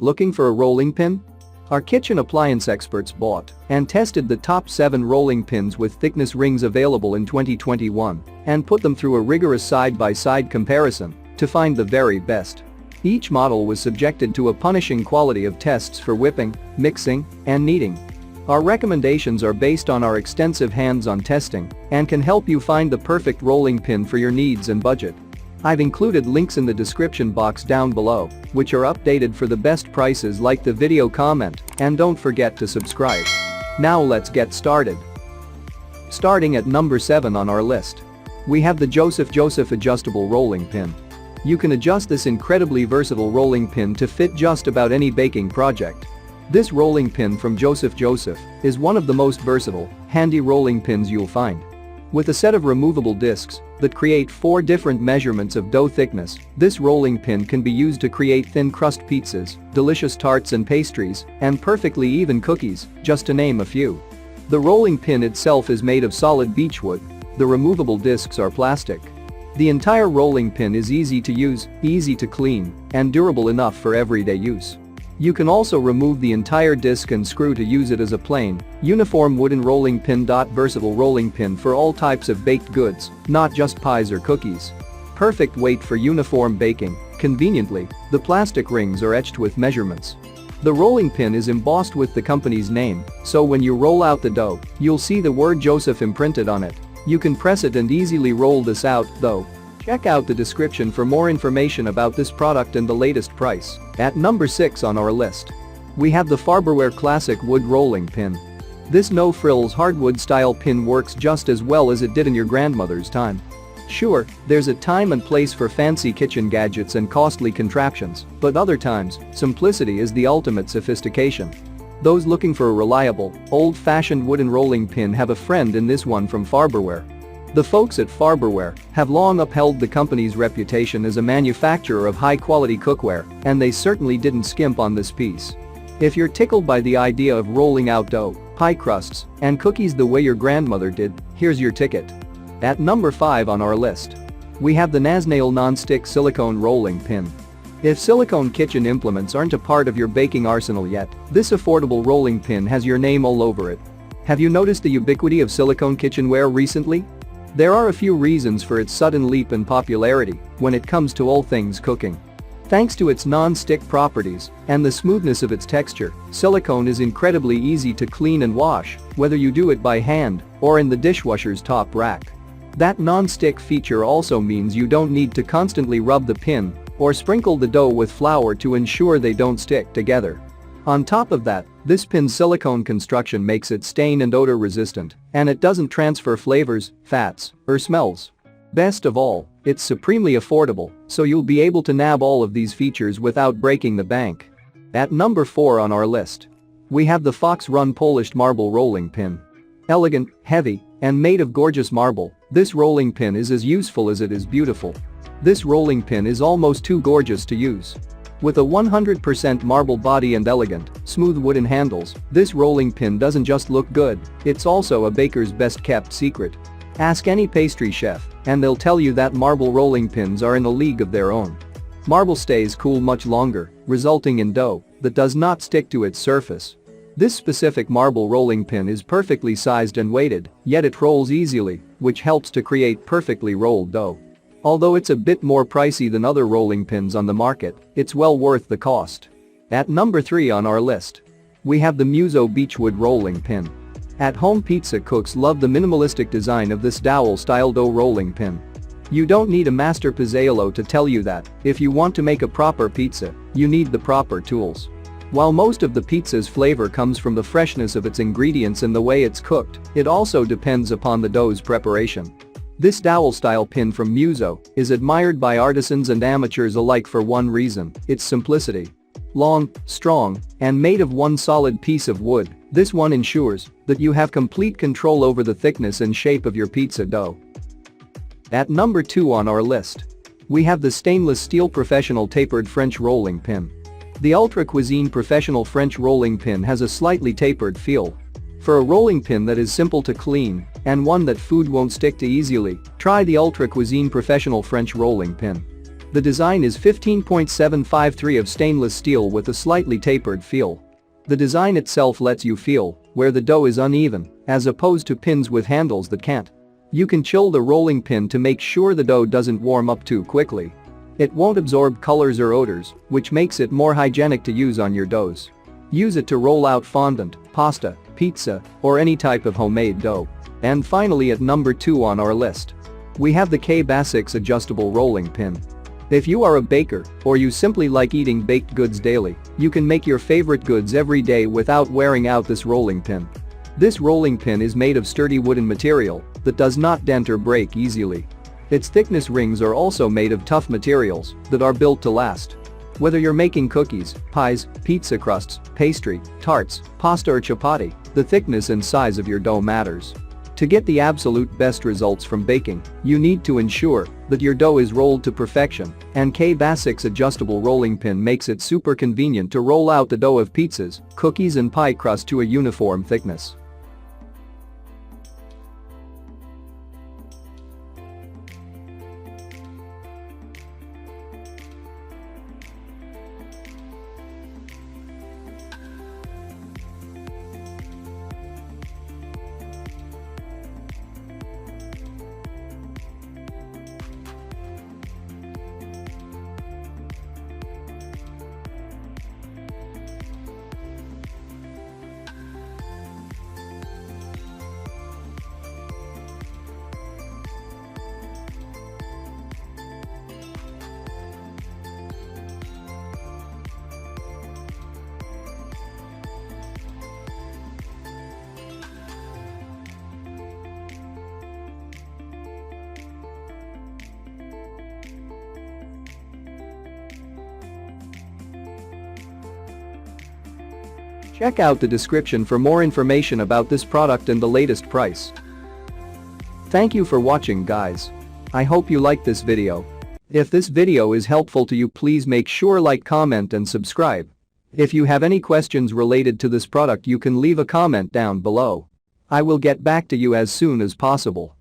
Looking for a rolling pin? Our kitchen appliance experts bought and tested the top 7 rolling pins with thickness rings available in 2021 and put them through a rigorous side-by-side comparison to find the very best. Each model was subjected to a punishing quality of tests for whipping, mixing, and kneading. Our recommendations are based on our extensive hands-on testing and can help you find the perfect rolling pin for your needs and budget. I've included links in the description box down below, which are updated for the best prices. Like the video, comment, and don't forget to subscribe. Now let's get started. Starting at number 7 on our list. We have the Joseph adjustable rolling pin. You can adjust this incredibly versatile rolling pin to fit just about any baking project. This rolling pin from Joseph is one of the most versatile, handy rolling pins you'll find. With a set of removable discs that create 4 different measurements of dough thickness, this rolling pin can be used to create thin crust pizzas, delicious tarts and pastries, and perfectly even cookies, just to name a few. The rolling pin itself is made of solid beechwood. The removable discs are plastic. The entire rolling pin is easy to use, easy to clean, and durable enough for everyday use. You can also remove the entire disc and screw to use it as a plain, uniform wooden rolling pin. Versatile rolling pin for all types of baked goods, not just pies or cookies. Perfect weight for uniform baking. Conveniently, the plastic rings are etched with measurements. The rolling pin is embossed with the company's name, so when you roll out the dough, you'll see the word Joseph imprinted on it. You can press it and easily roll this out, though. Check out the description for more information about this product and the latest price. At number 6 on our list. We have the Farberware Classic Wood Rolling Pin. This no-frills hardwood style pin works just as well as it did in your grandmother's time. Sure, there's a time and place for fancy kitchen gadgets and costly contraptions, but other times, simplicity is the ultimate sophistication. Those looking for a reliable, old-fashioned wooden rolling pin have a friend in this one from Farberware. The folks at Farberware have long upheld the company's reputation as a manufacturer of high-quality cookware, and they certainly didn't skimp on this piece. If you're tickled by the idea of rolling out dough, pie crusts, and cookies the way your grandmother did, here's your ticket. At number 5 on our list. We have the Nasnaioll Nonstick Silicone Rolling Pin. If silicone kitchen implements aren't a part of your baking arsenal yet, this affordable rolling pin has your name all over it. Have you noticed the ubiquity of silicone kitchenware recently? There are a few reasons for its sudden leap in popularity when it comes to all things cooking. Thanks to its non-stick properties and the smoothness of its texture, silicone is incredibly easy to clean and wash, whether you do it by hand or in the dishwasher's top rack. That non-stick feature also means you don't need to constantly rub the pin or sprinkle the dough with flour to ensure they don't stick together. On top of that, this pin's silicone construction makes it stain and odor resistant, and it doesn't transfer flavors, fats, or smells. Best of all, it's supremely affordable, so you'll be able to nab all of these features without breaking the bank. At number 4 on our list. We have the Fox Run Polished Marble Rolling Pin. Elegant, heavy, and made of gorgeous marble, this rolling pin is as useful as it is beautiful. This rolling pin is almost too gorgeous to use. With a 100% marble body and elegant, smooth wooden handles, this rolling pin doesn't just look good, it's also a baker's best-kept secret. Ask any pastry chef, and they'll tell you that marble rolling pins are in a league of their own. Marble stays cool much longer, resulting in dough that does not stick to its surface. This specific marble rolling pin is perfectly sized and weighted, yet it rolls easily, which helps to create perfectly rolled dough. Although it's a bit more pricey than other rolling pins on the market, it's well worth the cost. At number 3 on our list. We have the Muso Beachwood Rolling Pin. At-home pizza cooks love the minimalistic design of this dowel-style dough rolling pin. You don't need a master pizzaiolo to tell you that, if you want to make a proper pizza, you need the proper tools. While most of the pizza's flavor comes from the freshness of its ingredients and the way it's cooked, it also depends upon the dough's preparation. This dowel-style pin from Muzo is admired by artisans and amateurs alike for one reason: its simplicity. Long, strong, and made of one solid piece of wood, this one ensures that you have complete control over the thickness and shape of your pizza dough. At number 2 on our list. We have the stainless steel Professional Tapered French Rolling Pin. The Ultra Cuisine Professional French Rolling Pin has a slightly tapered feel. For a rolling pin that is simple to clean and one that food won't stick to easily, try the Ultra Cuisine Professional French Rolling Pin. The design is 15.753 of stainless steel with a slightly tapered feel. The design itself lets you feel where the dough is uneven, as opposed to pins with handles that can't. You can chill the rolling pin to make sure the dough doesn't warm up too quickly. It won't absorb colors or odors, which makes it more hygienic to use on your doughs. Use it to roll out fondant, pasta, pizza, or any type of homemade dough. And finally, at number 2 on our list, we have the KBasics adjustable rolling pin. If you are a baker, or you simply like eating baked goods daily, you can make your favorite goods every day without wearing out this rolling pin. This rolling pin is made of sturdy wooden material that does not dent or break easily. Its thickness rings are also made of tough materials that are built to last. Whether you're making cookies, pies, pizza crusts, pastry, tarts, pasta or chapati, the thickness and size of your dough matters. To get the absolute best results from baking, you need to ensure that your dough is rolled to perfection, and KBasics adjustable rolling pin makes it super convenient to roll out the dough of pizzas, cookies and pie crust to a uniform thickness. Check out the description for more information about this product and the latest price. Thank you for watching, guys. I hope you liked this video. If this video is helpful to you, please make sure like, comment and subscribe. If you have any questions related to this product, you can leave a comment down below. I will get back to you as soon as possible.